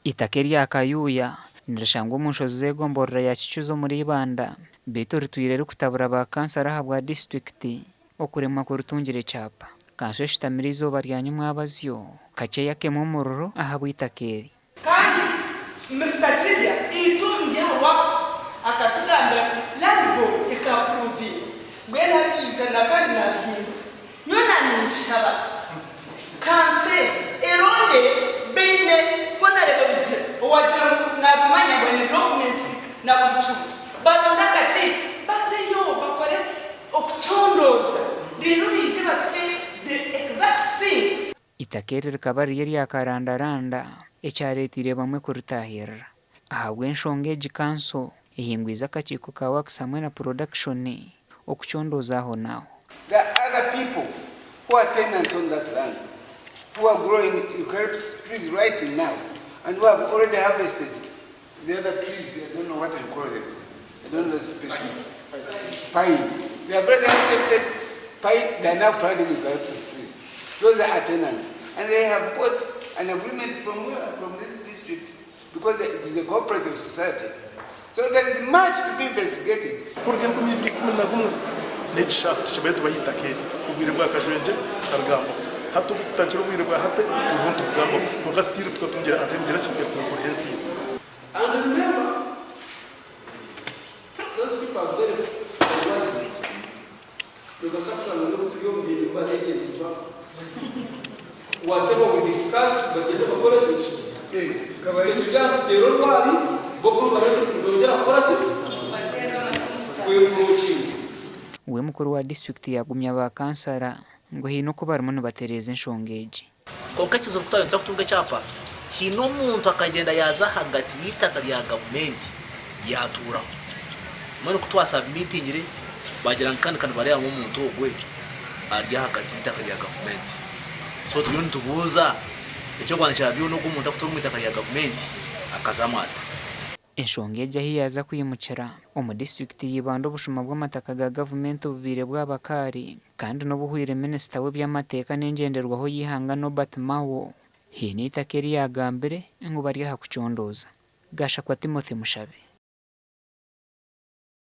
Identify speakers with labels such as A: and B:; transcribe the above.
A: Eitaka rya Kayuya nirishangwa omu nshozi z'egomborora ya Kicuzo muri Ibanda baitu ritwire rikutabura ba kansara ahabwa disiturikiti okuremwa kuritungira ekyapa. Kanso eshitamire izooba ryanyuma abazyo kacheya kemu omuriro ahabwa eitaka eri.
B: Kandi Mr. Chilya itungira wakfu akatugambira ati landlord ekapuruvi gwena atiiza nakandi nabihimba yona ninshaba consent eronde beine bonareba bije owagira nabimanya bwene documents nabuchu balonda kati bazeyo bakore okutondoza dirurize batwe the exact thing.
A: Eitaka eri rikaba riri ryakarandaranda ekyareetire bamwe kuritahirira ahabwa enshonga egi kanso ehingwize akakiiko ka works hamwe na production okuchondoza aho naho.
C: There are other people who are tenants on that land who are growing eucalyptus trees right now and who have already harvested the other trees. I don't know what you call them. I don't know the species. Pine. They have already harvested pine. They are now planting eucalyptus trees. Those are tenants. And they have got an agreement from this district because it is a cooperative society. So there is much to be investigated.
D: N'igishaka tukibaye bahita kera ubwire bwa kajenje argambo hato tangira ubwire bwa hape tubuntu bwambo mugasitiri twatungira azimgira kimwe comprehensive.
E: And remember, those people are very wise because actually we look to you being bad agents. Whatever we discussed, but there's a college. Because you got to the road party, Boko Garden to go down college. We will see.
A: We mukuru wa district yagumya ba kansara ngo hino ko barimo nibatereza enshonga egi.
F: Konka kizo kutayenza kutunga ekyapa hino omuntu akagenda yaza hagati y'itaka lya government yaturaho mwana kutwasa meeting bagira nkandi bari yango omuntu ogwe arya hagati y'itaka lya government so tuliyo ntubuza ekyo kwanisha byo no kumuntu akutunga itaka lya government akazamata.
A: Enshonga egi ahi yaza kwimukira omu district y'Ibanda obushuma bw'amataka ga gavumenti obubire bw'abakari kandi n'obuhwire minisita w'ebyamateeka n'engenderwaho y'ihanga Norbert Mao hine eitaka eri yagambire ngu bari aha kuchondoza. Gashakwa Timothy Mushabe.